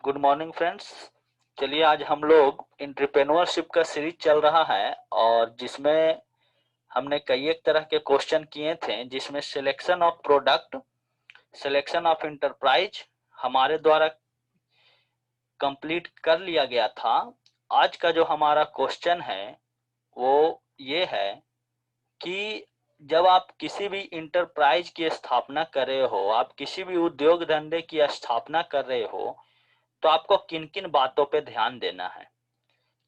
Good morning friends. चलिए आज हम लोग एंटरप्रेन्योरशिप का सीरीज चल रहा है और जिसमें हमने कई एक तरह के क्वेश्चन किए थे, जिसमें selection of product, selection of enterprise हमारे द्वारा कंप्लीट कर लिया गया था। आज का जो हमारा क्वेश्चन है वो ये है कि जब आप किसी भी इंटरप्राइज की स्थापना कर रहे हो, आप किसी भी उद्योग धंधे की स्थापना कर रहे हो, तो आपको किन किन बातों पे ध्यान देना है।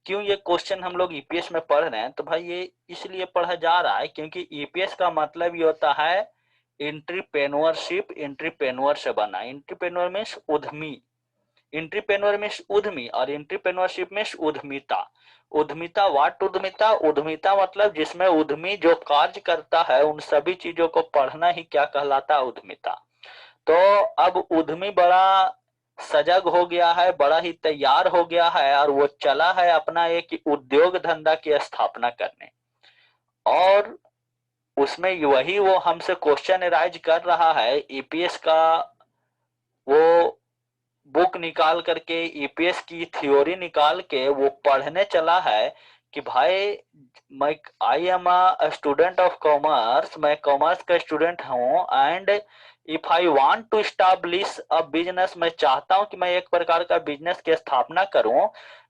क्यों ये क्वेश्चन हम लोग ईपीएस में पढ़ रहे हैं? तो भाई ये इसलिए पढ़ा जा रहा है क्योंकि ईपीएस का मतलब ये होता है एंटरप्रेन्योरशिप, एंटरप्रेन्योर से बना। एंटरप्रेन्योर मीन्स उद्यमी, एंटरप्रेन्योर मीन्स उद्यमी और एंटरप्रेन्योरशिप मीन्स उद्यमिता। उद्यमिता, व्हाट उद्यमिता? उद्यमिता मतलब जिसमें उद्यमी जो कार्य करता है उन सभी चीजों को पढ़ना ही क्या कहलाता है? उद्यमिता। तो अब उद्यमी बड़ा सजग हो गया है, बड़ा ही तैयार हो गया है और वो चला है अपना एक उद्योग धंधा की स्थापना करने। और उसमें वही वो हमसे क्वेश्चन राइज कर रहा है, ईपीएस का वो बुक निकाल करके, ईपीएस की थ्योरी निकाल के वो पढ़ने चला है कि भाई मैं I am a student of commerce, मैं कॉमर्स का स्टूडेंट हूँ and if I want to establish a business, मैं चाहता हूँ कि मैं एक प्रकार का बिजनेस की स्थापना करूं,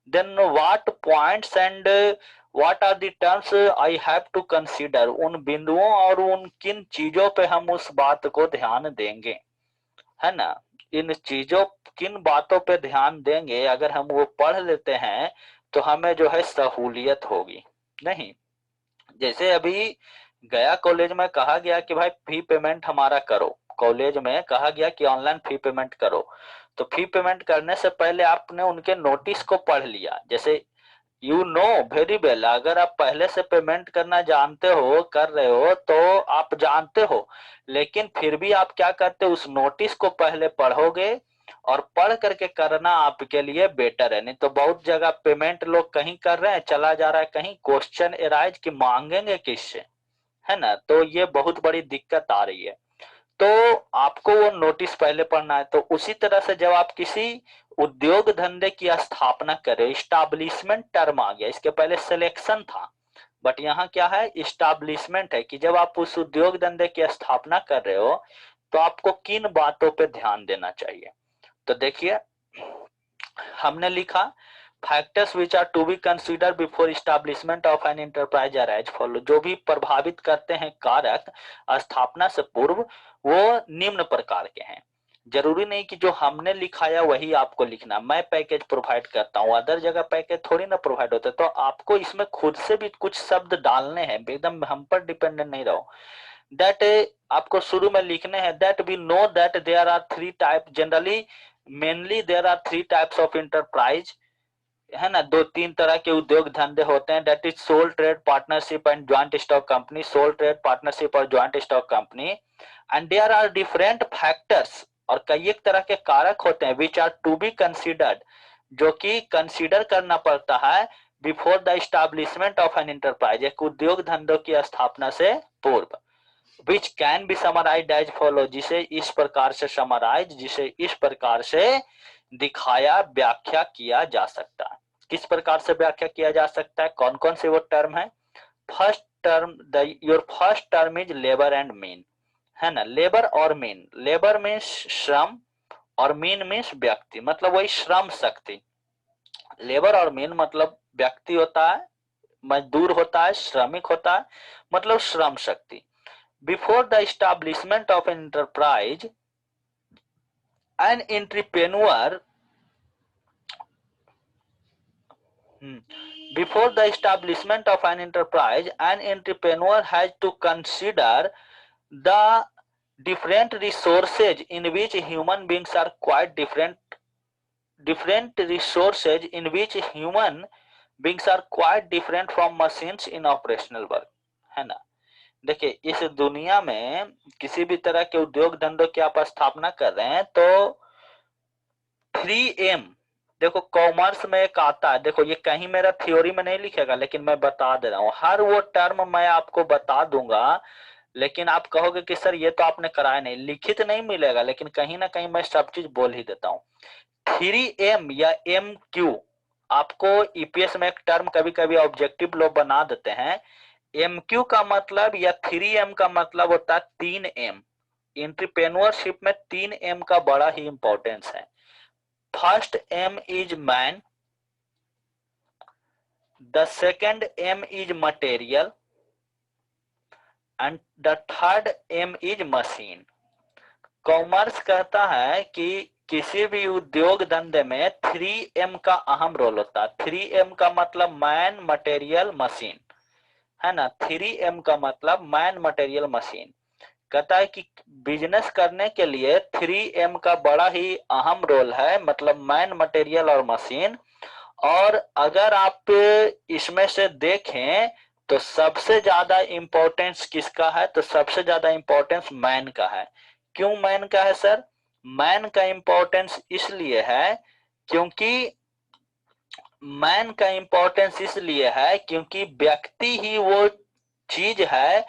then what points and what are the terms I have to consider. उन बिंदुओं और उन किन चीजों पे हम उस बात को ध्यान देंगे, है ना। इन चीजों, किन बातों पे ध्यान देंगे, अगर हम वो पढ़ लेते हैं तो हमें जो है सहूलियत होगी। नहीं, जैसे अभी गया कॉलेज में कहा गया कि भाई फी पेमेंट हमारा करो, कॉलेज में कहा गया कि ऑनलाइन फी पेमेंट करो, तो फी पेमेंट करने से पहले आपने उनके नोटिस को पढ़ लिया। जैसे यू नो वेरी वेल, अगर आप पहले से पेमेंट करना जानते हो, कर रहे हो, तो आप जानते हो, लेकिन फिर भी आप क्या करते हो, उस नोटिस को पहले पढ़ोगे और पढ़ करके करना आपके लिए बेटर है। नहीं तो बहुत जगह पेमेंट लोग कहीं कर रहे हैं, चला जा रहा है कहीं, क्वेश्चन एराइज कि मांगेंगे किससे, है ना। तो ये बहुत बड़ी दिक्कत आ रही है। तो आपको वो नोटिस पहले पढ़ना है। तो उसी तरह से जब आप किसी उद्योग धंधे की स्थापना करें, इस्टाब्लिशमेंट टर्म आ गया, इसके पहले सिलेक्शन था, बट यहाँ क्या है, इस्टाब्लिशमेंट है कि जब आप उस उद्योग धंधे की स्थापना कर रहे हो तो आपको किन बातों पे ध्यान देना चाहिए। तो देखिए, हमने लिखा factors which are to be consider before establishment of an enterprise are as follow. जो भी प्रभावित करते हैं कारक स्थापना से पूर्व, वो निम्न प्रकार के हैं। जरूरी नहीं कि जो हमने लिखाया वही आपको लिखना। मैं पैकेज प्रोवाइड करता हूँ, अदर जगह पैकेज थोड़ी ना प्रोवाइड होता है, तो आपको इसमें खुद से भी कुछ शब्द डालने हैं, एकदम हम पर डिपेंडेंट नहीं रहो। दैट आपको शुरू में लिखने हैं that we know that there are three type, generally mainly there are three types of enterprise, है ना। दो तीन तरह के उद्योग धंधे होते हैं, that is sole trade, partnership and joint stock company. Sole trade, partnership और joint stock company. And there are different factors, और कई एक तरह के कारक होते हैं which are to be considered, जो कि कंसीडर करना पड़ता है before the establishment of an enterprise, एक उद्योग धंधों की स्थापना से पूर्व। Which can be summarised as follow, जिसे इस प्रकार से समराइज, जिसे इस प्रकार से दिखाया, व्याख्या किया जा सकता है। किस प्रकार से व्याख्या किया जा सकता है? कौन कौन से वो टर्म है? First term, your first term is labour and mean, है ना। लेबर और मीन, लेबर मीन्स श्रम और मीन मीन्स व्यक्ति, मतलब वही श्रम शक्ति। लेबर और मीन मतलब व्यक्ति होता है, मजदूर होता है, श्रमिक होता है, मतलब Shram Shakti. Before the establishment of an enterprise, an entrepreneur, before the establishment of an enterprise, an entrepreneur has to consider the different resources in which human beings are quite different, different resources in which human beings are quite different from machines in operational work, है ना। देखिए, इस दुनिया में किसी भी तरह के उद्योग धंधों की आप स्थापना कर रहे हैं तो 3M, देखो कॉमर्स में एक आता है, देखो ये कहीं मेरा थ्योरी में नहीं लिखेगा लेकिन मैं बता दे रहा हूँ, हर वो टर्म मैं आपको बता दूंगा, लेकिन आप कहोगे कि सर ये तो आपने कराया नहीं, लिखित नहीं मिलेगा, लेकिन कहीं ना कहीं मैं सब चीज बोल ही देता हूँ। 3M या MQ, आपको ईपीएस में एक टर्म कभी कभी ऑब्जेक्टिव लोग बना देते हैं। MQ का मतलब या 3M का मतलब होता है 3M। एंटरप्रेन्योरशिप में 3M का बड़ा ही इंपॉर्टेंस है। First M is man, the second M is material and the third M is machine. Commerce कहता है कि किसी भी उद्योग धंधे में 3M का अहम रोल होता है। 3M का मतलब मैन मटेरियल मशीन, है ना। 3M का मतलब मैन मटेरियल मशीन। कहता है कि बिजनेस करने के लिए 3M का बड़ा ही अहम रोल है, मतलब मैन मटेरियल और मशीन। और अगर आप इसमें से देखें तो सबसे ज्यादा इंपॉर्टेंस किसका है, तो सबसे ज्यादा इंपॉर्टेंस मैन का है। क्यों मैन का है सर? मैन का इंपॉर्टेंस इसलिए है क्योंकि मैन का इंपॉर्टेंस इसलिए है क्योंकि व्यक्ति ही वो चीज है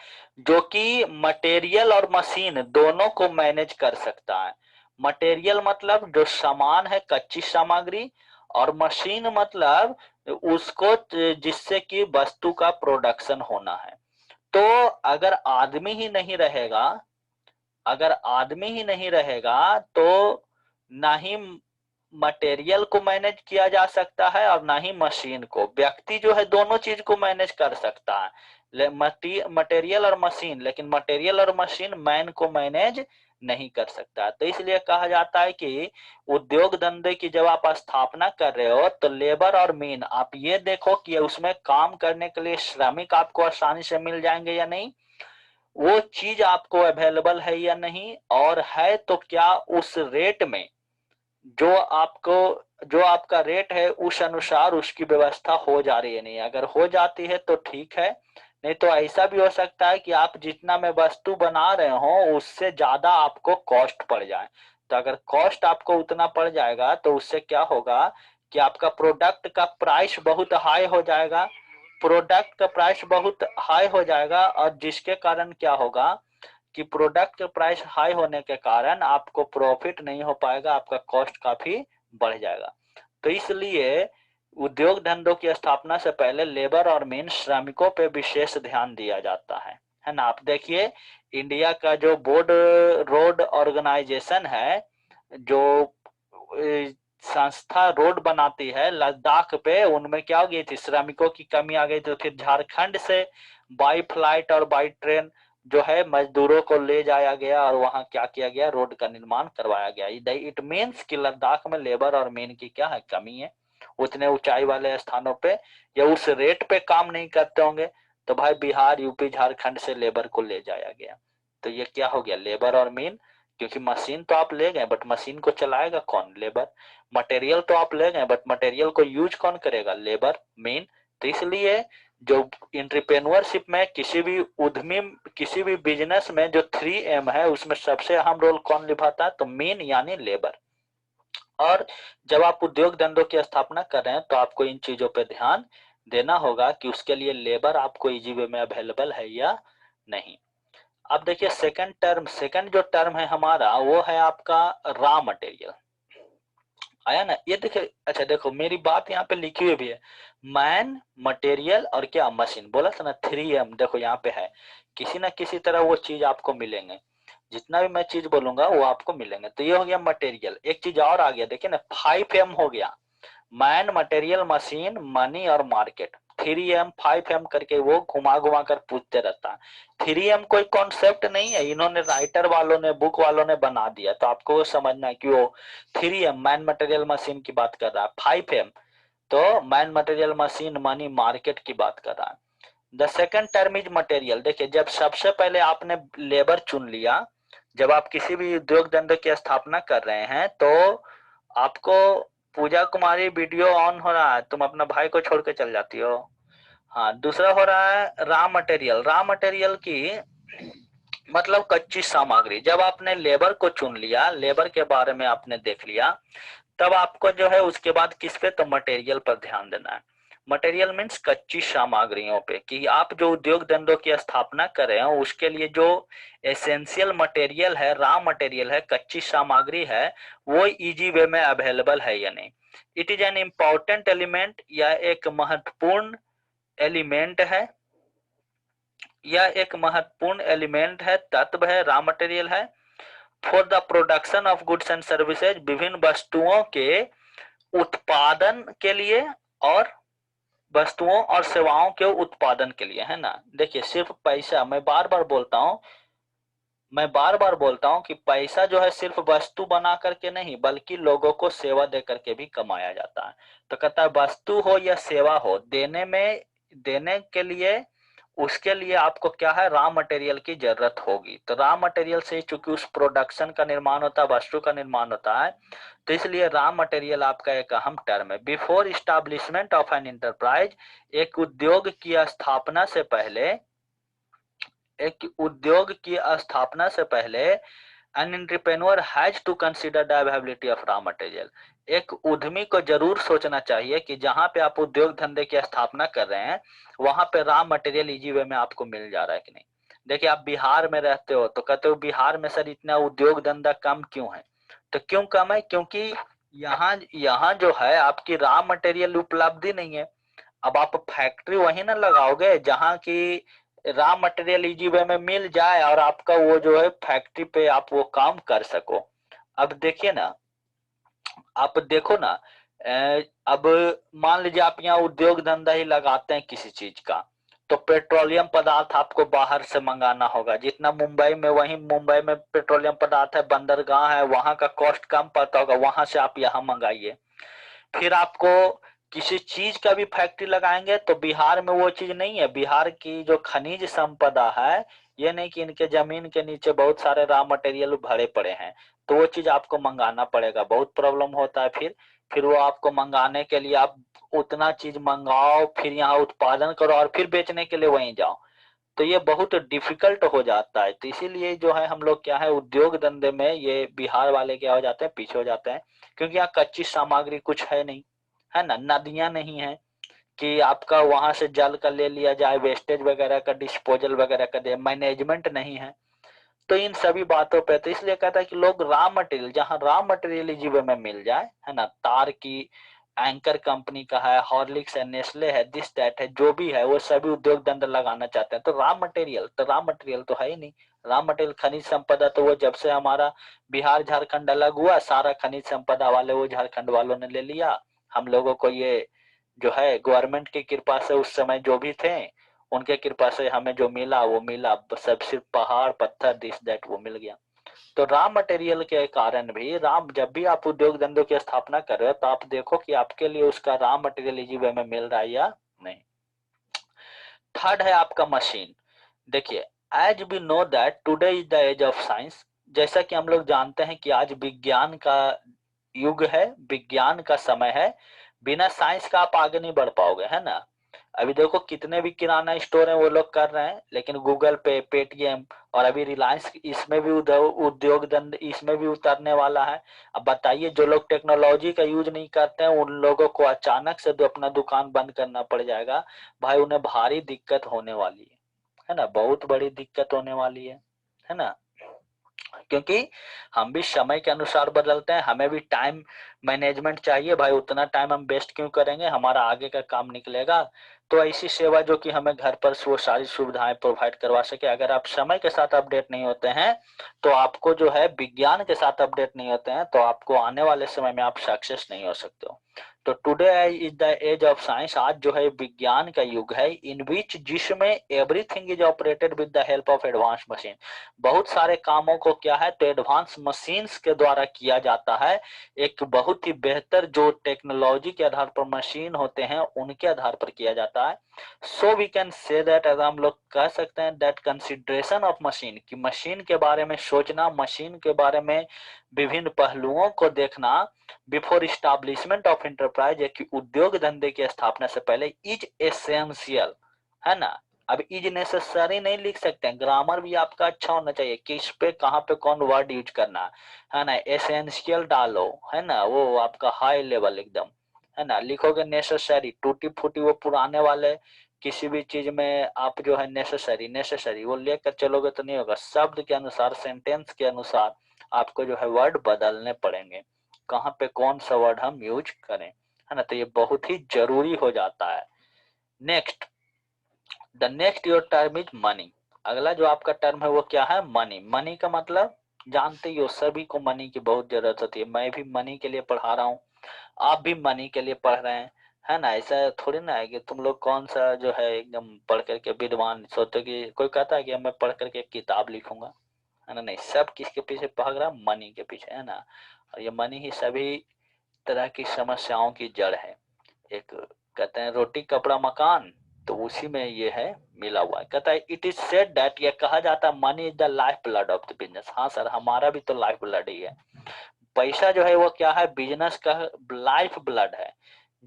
जो कि मटेरियल और मशीन दोनों को मैनेज कर सकता है। मटेरियल मतलब जो सामान है, कच्ची सामग्री, और मशीन मतलब उसको जिससे कि वस्तु का प्रोडक्शन होना है। तो अगर आदमी ही नहीं रहेगा, अगर आदमी ही नहीं रहेगा तो ना ही मटेरियल को मैनेज किया जा सकता है और ना ही मशीन को। व्यक्ति जो है दोनों चीज को मैनेज कर सकता है, मटेरियल और मशीन, लेकिन मटेरियल और मशीन मैन को मैनेज नहीं कर सकता। तो इसलिए कहा जाता है कि उद्योग धंधे की जब आप स्थापना कर रहे हो तो लेबर और मीन आप ये देखो कि उसमें काम करने के लिए श्रमिक आपको आसानी से मिल जाएंगे या नहीं, वो चीज आपको अवेलेबल है या नहीं, और है तो क्या उस रेट में जो आपको, जो आपका रेट है उस अनुसार उसकी व्यवस्था हो जा रही है नहीं। अगर हो जाती है तो ठीक है, नहीं तो ऐसा भी हो सकता है कि आप जितना में वस्तु बना रहे हो उससे ज्यादा आपको कॉस्ट पड़ जाए। तो अगर कॉस्ट आपको उतना पड़ जाएगा तो उससे क्या होगा कि आपका प्रोडक्ट का प्राइस बहुत हाई हो जाएगा, प्रोडक्ट का प्राइस बहुत हाई हो जाएगा, और जिसके कारण क्या होगा कि प्रोडक्ट प्राइस हाई होने के कारण आपको प्रॉफिट नहीं हो पाएगा, आपका कॉस्ट काफी बढ़ जाएगा। तो इसलिए उद्योग धंधों की स्थापना से पहले लेबर और मेन श्रमिकों पे विशेष ध्यान दिया जाता है ना। आप देखिए इंडिया का जो बोर्ड रोड ऑर्गेनाइजेशन है, जो संस्था रोड बनाती है लद्दाख पे, उनमें क्या हो गई थी, श्रमिकों की कमी आ गई। तो फिर झारखंड से बाई फ्लाइट और बाई ट्रेन जो है मजदूरों को ले जाया गया और वहां क्या किया गया, रोड का निर्माण करवाया गया। इट मीन्स कि लद्दाख में लेबर और मेन की क्या है, कमी है। उतने ऊंचाई वाले स्थानों पे या उस रेट पे काम नहीं करते होंगे, तो भाई बिहार यूपी झारखंड से लेबर को ले जाया गया। तो ये क्या हो गया, लेबर और मेन। क्योंकि मशीन तो आप ले गए बट मशीन को चलाएगा कौन, लेबर। मटेरियल तो आप ले गए बट मटेरियल को यूज कौन करेगा, लेबर, मेन। तो इसलिए जो एंटरप्रेन्योरशिप में किसी भी उद्यमी, किसी भी बिजनेस में जो 3M है उसमें सबसे अहम रोल कौन निभाता है, तो मेन यानी लेबर। और जब आप उद्योग धंधों की स्थापना कर रहे हैं तो आपको इन चीजों पे ध्यान देना होगा कि उसके लिए लेबर आपको इजी वे में अवेलेबल है या नहीं। अब देखिए सेकंड टर्म, सेकंड जो टर्म है हमारा वो है आपका रॉ मटेरियल। आया ना, ये देखिए, अच्छा देखो मेरी बात यहाँ पे लिखी हुई भी है, मैन मटेरियल और क्या, मशीन। बोला था ना 3M, देखो यहाँ पे है, किसी ना किसी तरह वो चीज आपको मिलेंगे। जितना भी मैं चीज बोलूंगा वो आपको मिलेंगे। तो ये हो गया मटेरियल। एक चीज और आ गया, देखिए ना 5M हो गया, मैन मटेरियल मशीन मनी और मार्केट। 3M 5M करके वो घुमा घुमा कर पूछते रहता है। 3M कोई कॉन्सेप्ट नहीं है, इन्होंने राइटर वालों ने, बुक वालों ने बना दिया। तो आपको वो समझना है कि वो 3M मैन मटेरियल मशीन की बात कर रहा है, 5M तो man material machine money market की बात कर रहा है। The second term is material. देखिए जब सबसे पहले आपने लेबर चुन लिया, जब आप किसी भी उद्योग धंधे की स्थापना कर रहे हैं तो आपको, पूजा कुमारी वीडियो ऑन हो रहा है, तुम अपना भाई को छोड़ के चल जाती हो। हाँ, दूसरा हो रहा है रॉ मटेरियल। रॉ मटेरियल की मतलब कच्ची सामग्री। जब आपने लेबर को चुन लिया, लेबर के बारे में आपने देख लिया, तब आपको जो है उसके बाद किस पे, तो मटेरियल पर ध्यान देना है। मटेरियल मीन्स कच्ची सामग्रियों पे, कि आप जो उद्योग धंधों की स्थापना कर रहे हो उसके लिए जो एसेंशियल मटेरियल है, रॉ मटेरियल है, कच्ची सामग्री है, वो इजी वे में अवेलेबल है या नहीं। It is an important element, या एक महत्वपूर्ण एलिमेंट है, यह एक महत्वपूर्ण एलिमेंट है, तत्व है, रॉ मटेरियल है for the production of goods and services, विभिन्न वस्तुओं के उत्पादन के लिए और वस्तुओं और सेवाओं के उत्पादन के लिए, है ना। देखिए सिर्फ पैसा, मैं बार बार बोलता हूं कि पैसा जो है सिर्फ वस्तु बना करके नहीं, बल्कि लोगों को सेवा दे करके भी कमाया जाता है। तो कहता है वस्तु हो या सेवा हो, देने के लिए, उसके लिए आपको क्या है, रॉ मटेरियल की जरूरत होगी। तो रॉ मटेरियल से चूंकि उस प्रोडक्शन का निर्माण होता है, वस्तु का निर्माण होता है, तो इसलिए रॉ मटेरियल आपका एक अहम टर्म है। Before establishment of an enterprise, एक उद्योग की स्थापना से पहले, an entrepreneur has to consider the availability of raw material. एक उद्यमी को जरूर सोचना चाहिए कि जहां पे आप उद्योग धंधे की स्थापना कर रहे हैं, वहां पे रॉ मटेरियल इजी वे में आपको मिल जा रहा है कि नहीं। देखिए आप बिहार में रहते हो तो कहते हो बिहार में सर इतना उद्योग धंधा कम क्यों है। तो क्यों कम है, क्योंकि यहाँ यहाँ जो है आपकी रॉ मटेरियल उपलब्धि नहीं है। अब आप फैक्ट्री वहीं ना लगाओगे जहां की रॉ मटेरियल इजी वे में मिल जाए और आपका वो जो है फैक्ट्री पे आप वो काम कर सको। अब देखिए ना, आप देखो ना, अब मान लीजिए आप यहाँ उद्योग धंधा ही लगाते हैं किसी चीज का, तो पेट्रोलियम पदार्थ आपको बाहर से मंगाना होगा। जितना मुंबई में, वहीं मुंबई में पेट्रोलियम पदार्थ है, बंदरगाह है, वहां का कॉस्ट कम पड़ता होगा, वहां से आप यहाँ मंगाइए। फिर आपको किसी चीज का भी फैक्ट्री लगाएंगे तो बिहार में वो चीज नहीं है। बिहार की जो खनिज संपदा है, ये नहीं कि इनके जमीन के नीचे बहुत सारे रॉ मटेरियल भरे पड़े हैं, तो वो चीज आपको मंगाना पड़ेगा, बहुत प्रॉब्लम होता है। फिर वो आपको मंगाने के लिए आप उतना चीज मंगाओ, फिर यहाँ उत्पादन करो और फिर बेचने के लिए वहीं जाओ, तो ये बहुत डिफिकल्ट हो जाता है। तो इसीलिए जो है हम लोग क्या है, उद्योग धंधे में ये बिहार वाले क्या हो जाते हैं, पीछे हो जाते हैं, क्योंकि यहाँ कच्ची सामग्री कुछ है नहीं, है ना, नदियां नहीं है कि आपका वहां से जल का ले लिया जाए, वेस्टेज वगैरह का डिस्पोजल वगैरह का दे, मैनेजमेंट नहीं है। तो इन सभी बातों पे तो इसलिए कहता है कि लोग रॉ मटेरियल, जहां रॉ मटेरियल जीवन में मिल जाए, है ना, तार की एंकर कंपनी का है, हॉर्लिक्स है, नेस्ले है, दिस दैट है, जो भी है वो सभी उद्योग धंधा लगाना चाहते हैं। तो रॉ मटेरियल तो है ही नहीं। रॉ मटेरियल खनिज संपदा तो वो जब से हमारा बिहार झारखंड अलग हुआ, सारा खनिज संपदा वाले वो झारखंड वालों ने ले लिया। हम लोगों को ये जो है गवर्नमेंट की कृपा से उस समय जो भी थे उनके कृपा से हमें जो मिला वो मिला, सब सिर्फ पहाड़ पत्थर दिस दैट वो मिल गया। तो रॉ मटेरियल के कारण भी राम, जब भी आप उद्योग धंधों की स्थापना कर रहे हो तो आप देखो कि आपके लिए उसका रॉ मटेरियल इजी वे में मिल रहा है या नहीं। थर्ड है आपका मशीन। देखिए as we know that today is the age of science, जैसा कि हम लोग जानते हैं कि आज विज्ञान का युग है, विज्ञान का समय है। बिना साइंस का आप आगे नहीं बढ़ पाओगे, है ना। अभी देखो कितने भी किराना स्टोर हैं वो लोग कर रहे हैं, लेकिन गूगल पे, पेटीएम और अभी रिलायंस इसमें भी उद्योग धंधे इसमें भी उतरने वाला है। अब बताइए जो लोग टेक्नोलॉजी का यूज नहीं करते हैं उन लोगों को अचानक से अपना दुकान बंद करना पड़ जाएगा, भाई उन्हें भारी दिक्कत होने वाली है ना, बहुत बड़ी दिक्कत होने वाली है ना। क्योंकि हम भी समय के अनुसार बदलते हैं, हमें भी टाइम मैनेजमेंट चाहिए भाई, उतना टाइम हम वेस्ट क्यों करेंगे, हमारा आगे का काम निकलेगा। तो ऐसी सेवा जो कि हमें घर पर वो सारी सुविधाएं प्रोवाइड करवा सके, अगर आप समय के साथ अपडेट नहीं होते हैं तो आपको जो है विज्ञान के साथ अपडेट नहीं होते हैं तो आपको आने वाले समय में आप सक्सेस नहीं हो सकते हो। तो today is the age of science, आज जो है विज्ञान का युग है, इन विच जिसमें everything is operated with the help of advance machine. बहुत सारे कामों को क्या है तो एडवांस मशीन्स के द्वारा किया जाता है। एक बहुत ही बेहतर जो टेक्नोलॉजी के आधार पर मशीन होते हैं उनके आधार पर किया जाता है। So we can say that, अगर हम लोग कह सकते हैं दैट कंसिडरेशन ऑफ मशीन, कि मशीन के बारे में सोचना, मशीन के बारे में विभिन्न पहलुओं को देखना बिफोर इस्टेब्लिशमेंट ऑफ एंटरप्राइज, एक उद्योग धंधे की स्थापना से पहले, इज एसेंशियल, है ना। अब इज नेसेसरी नहीं लिख सकते हैं, ग्रामर भी आपका अच्छा होना चाहिए, किस पे कहाँ पे कौन वर्ड यूज करना है ना। एसेंशियल डालो, है ना, वो आपका हाई लेवल एकदम, है ना। लिखोगे नेसेसरी, टूटी फूटी वो पुराने वाले किसी भी चीज में आप जो है नेसेसरी नेसेसरी वो लेकर चलोगे तो नहीं होगा। शब्द के अनुसार, सेंटेंस के अनुसार आपको जो है वर्ड बदलने पड़ेंगे, कहाँ पे कौन सा वर्ड हम यूज करें, है ना। तो ये बहुत ही जरूरी हो जाता है। Next, the next your term is money. अगला जो आपका टर्म है वो क्या है, मनी। मनी का मतलब जानते ही हो, सभी को मनी की बहुत जरूरत होती है। मैं भी मनी के लिए पढ़ा रहा हूँ, आप भी मनी के लिए पढ़ रहे हैं, है ना। ऐसा थोड़ी ना है कि तुम लोग कौन सा जो है एकदम पढ़ करके विद्वान सोचते कि कोई कहता है कि मैं पढ़ करके एक किताब लिखूंगा, है ना। नहीं, सब किसके पीछे भाग रहा, मनी के पीछे, है ना। और ये मनी ही सभी तरह की समस्याओं की जड़ है। एक कहते हैं रोटी कपड़ा मकान, तो उसी में ये है मिला हुआ है। कहता है इट इज सेड दैट, ये कहा जाता है money is the life blood of the business. हाँ सर, हमारा भी तो लाइफ ब्लड ही है। पैसा जो है वो क्या है, बिजनेस का लाइफ ब्लड है।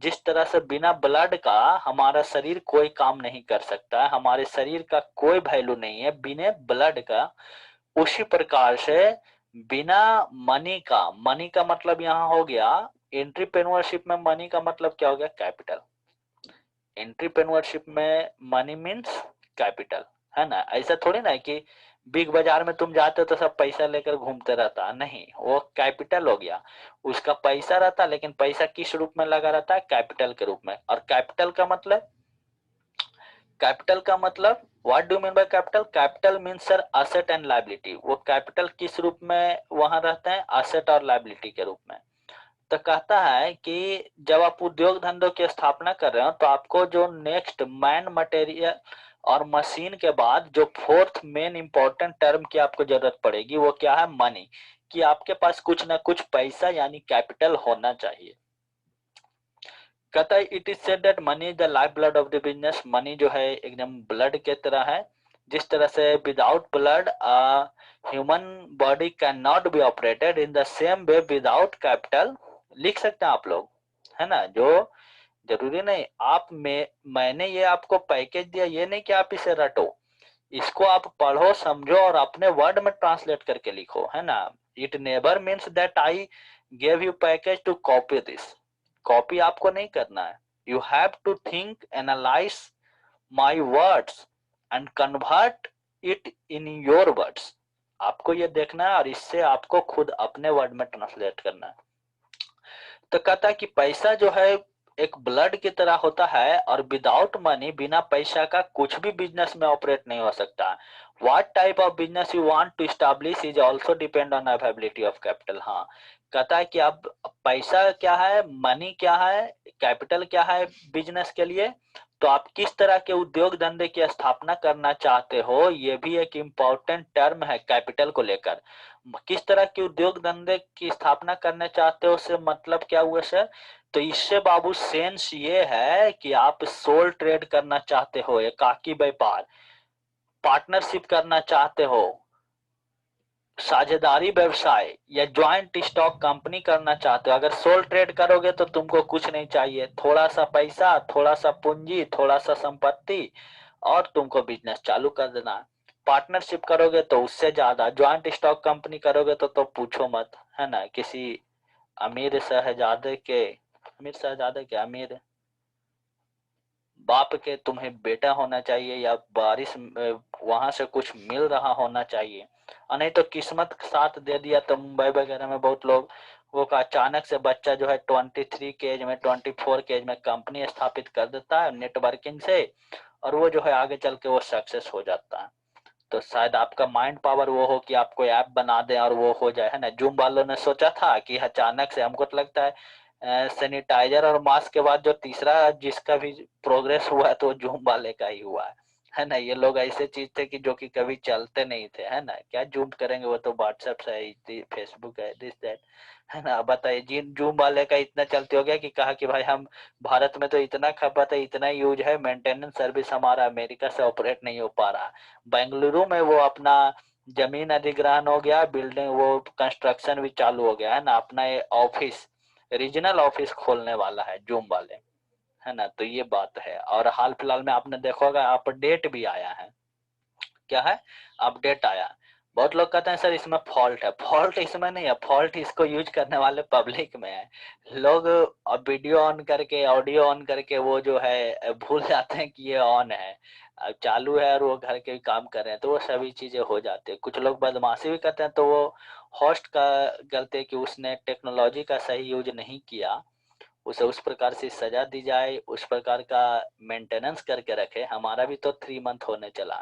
जिस तरह से बिना ब्लड का हमारा शरीर कोई काम नहीं कर सकता है, हमारे शरीर का कोई वैल्यू नहीं है बिना ब्लड का, उसी प्रकार से बिना मनी का, मनी का मतलब यहाँ हो गया एंटरप्रेन्योरशिप में मनी का मतलब क्या हो गया, कैपिटल। एंटरप्रेन्योरशिप में मनी मीन्स कैपिटल, है ना। ऐसा थोड़ी ना है कि बिग बाजार में तुम जाते हो तो सब पैसा लेकर घूमते रहता, नहीं, वो कैपिटल हो गया। उसका पैसा रहता, लेकिन पैसा किस रूप में लगा रहता है, कैपिटल के रूप में। और कैपिटल का मतलब, कैपिटल का मतलब what do mean by capital, capital means sir asset and liability. वो कैपिटल किस रूप में वहां रहते हैं, असेट और लायबिलिटी के रूप में। तो कहता है कि जब आप उद्योग धंधों की स्थापना कर रहे हो तो आपको जो नेक्स्ट मैन मटेरियल और मशीन के बाद जो फोर्थ मेन इंपॉर्टेंट टर्म की आपको जरूरत पड़ेगी वो क्या है, मनी। कि आपके पास कुछ ना कुछ पैसा यानी कैपिटल होना चाहिए। कहता है it is said that money is the life blood of the business. Money जो है एकदम ब्लड के तरह है। जिस तरह से without blood human body can not be operated, in the same way without capital, लिख सकते हैं आप लोग, है ना। जो जरूरी नहीं आप में मैंने ये आपको पैकेज दिया, ये नहीं कि आप इसे रटो, इसको आप पढ़ो समझो और अपने वर्ड में ट्रांसलेट करके लिखो, है ना। It never means that I gave you package to copy this. Copy आपको नहीं करना है। You have to think, analyse my words and convert it in your words. आपको ये देखना है और इससे आपको खुद अपने वर्ड में ट्रांसलेट करना है। तो कहता है कि पैसा जो है एक ब्लड की तरह होता है और विदाउट मनी, बिना पैसा का कुछ भी बिजनेस में ऑपरेट नहीं हो सकता। What type of business you want to establish is also depend on availability of capital. हाँ, कहता है कि अब पैसा क्या है, मनी क्या है, कैपिटल क्या है बिजनेस के लिए, तो आप किस तरह के उद्योग धंधे की स्थापना करना चाहते हो, ये भी एक इम्पोर्टेंट टर्म है कैपिटल को लेकर। किस तरह के उद्योग धंधे की स्थापना करना चाहते हो से मतलब क्या हुआ सर, तो इससे बाबू सेंस ये है कि आप सोल ट्रेड करना चाहते हो, एकाकी व्यापार, पार्टनरशिप करना चाहते हो, साझेदारी व्यवसाय या ज्वाइंट स्टॉक कंपनी करना चाहते हो। अगर सोल ट्रेड करोगे तो तुमको कुछ नहीं चाहिए, थोड़ा सा पैसा, थोड़ा सा पूंजी, थोड़ा सा संपत्ति, और तुमको बिजनेस चालू कर देना है। पार्टनरशिप करोगे तो उससे ज्यादा, ज्वाइंट स्टॉक कंपनी करोगे तो पूछो मत, है ना। किसी अमीर शहजादे के, अमीर शहजादे के अमीर बाप के तुम्हें बेटा होना चाहिए, या बारिश वहां से कुछ मिल रहा होना चाहिए, और नहीं तो किस्मत साथ दे दिया। तो मुंबई वगैरह में बहुत लोग वो का अचानक से बच्चा जो है 23 के एज में, 24 के एज में कंपनी स्थापित कर देता है नेटवर्किंग से, और वो जो है आगे चल के वो सक्सेस हो जाता है। तो शायद आपका माइंड पावर वो हो कि आपको ऐप बना दे और वो हो जाए, है ना। जूम वालों ने सोचा था कि अचानक से, हमको तो लगता है सैनिटाइजर और मास्क के बाद जो तीसरा जिसका भी प्रोग्रेस हुआ है तो जूम वाले का ही हुआ है ना। ये लोग ऐसे चीज थे कि जो कि कभी चलते नहीं थे, है ना। क्या जूम करेंगे, वो तो व्हाट्सएप है, फेसबुक है, दिस दैट, है ना। बताइए जिन जूम वाले का इतना चलते हो गया कि कहा कि भाई हम भारत में तो इतना खपत है, इतना यूज है, मेंटेनेंस सर्विस हमारा अमेरिका से ऑपरेट नहीं हो पा रहा। बेंगलुरु में वो अपना जमीन अधिग्रहण हो गया, बिल्डिंग वो कंस्ट्रक्शन भी चालू हो गया, है ना। अपना ये ऑफिस, रीजनल ऑफिस खोलने वाला है जूम वाले, है ना। तो ये बात है। और हाल फिलहाल में आपने देखा होगा अपडेट भी आया है, क्या है, अपडेट आया। बहुत लोग कहते हैं सर इसमें फॉल्ट है। फॉल्ट इसमें नहीं है, फॉल्ट इसको यूज करने वाले पब्लिक में है। लोग अब वीडियो ऑन करके, ऑडियो ऑन करके वो जो है भूल जाते हैं कि ये ऑन है, अब चालू है और वो घर के भी काम कर रहे हैं, तो वो सभी चीजें हो जाती है। कुछ लोग बदमाशी भी करते हैं, तो वो होस्ट का गलती है कि उसने टेक्नोलॉजी का सही यूज नहीं किया, उसे उस प्रकार से सजा दी जाए, उस प्रकार का मेंटेनेंस करके रखे। हमारा भी तो 3 मंथ होने चला,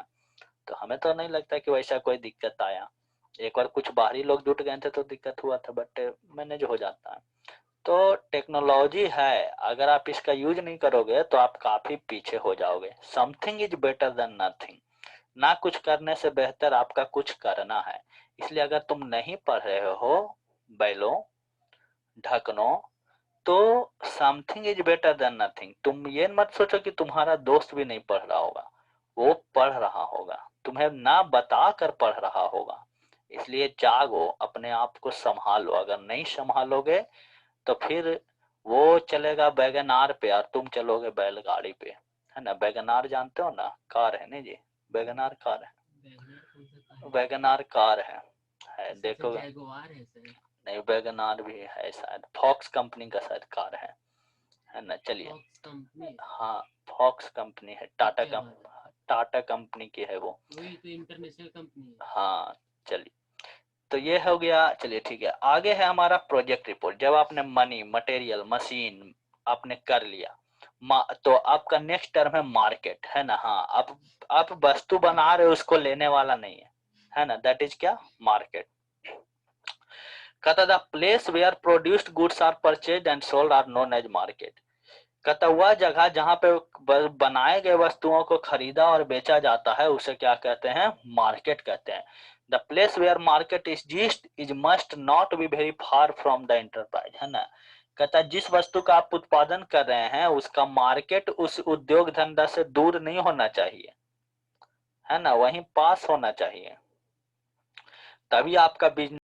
तो हमें तो नहीं लगता कि वैसा कोई दिक्कत आया। एक बार कुछ बाहरी लोग जुट गए थे तो दिक्कत हुआ था, बट मैनेज हो जाता है। तो टेक्नोलॉजी है, अगर आप इसका यूज नहीं करोगे तो आप काफी पीछे हो जाओगे। Something is better than nothing, ना कुछ करने से बेहतर आपका कुछ करना है। इसलिए अगर तुम नहीं पढ़ रहे हो बैलों, ढकनो, तो something is better than nothing. तुम ये मत सोचो कि तुम्हारा दोस्त भी नहीं पढ़ रहा होगा, वो पढ़ रहा होगा, तुम्हें ना बता कर पढ़ रहा होगा। इसलिए जागो, अपने आप को संभालो। अगर नहीं संभालोगे तो फिर वो चलेगा वैगन आर पे और तुम चलोगे बैलगाड़ी पे, है ना। वैगन आर जानते हो ना, कार है ना जी, वैगन आर कार है, वैगनर कौन सा कार है? वैगन आर कार है अच्छा अच्छा, देखो। जैगुआर है सर। नहीं, वैगन आर भी है शायद, फॉक्स कंपनी का शायद कार है ना। चलिए, फॉक्स कंपनी। हाँ, फॉक्स कंपनी है, तब क्या बात है, टाटा कंपनी की है वो। वही तो इंटरनेशनल कंपनी है। हाँ, चलिए, तो ये हो गया। चलिए ठीक है, आगे है हमारा प्रोजेक्ट रिपोर्ट। जब आपने मनी, मटेरियल, मशीन आपने कर लिया, तो आपका नेक्स्ट टर्म है मार्केट, है ना। हाँ, आप वस्तु बना रहे हो, उसको लेने वाला नहीं है ना। दैट इज क्या, मार्केट। कहता the place where produced goods are purchase and sold are known as market. कहता वह जगह जहां पे बनाए गए वस्तुओं को खरीदा और बेचा जाता है उसे क्या कहते हैं, मार्केट कहते हैं। The place where market is gist is must not be very far from the enterprise, है ना। कहता जिस वस्तु का आप उत्पादन कर रहे हैं उसका मार्केट उस उद्योग धंधा से दूर नहीं होना चाहिए, है ना, वहीं पास होना चाहिए, तभी आपका बिजनेस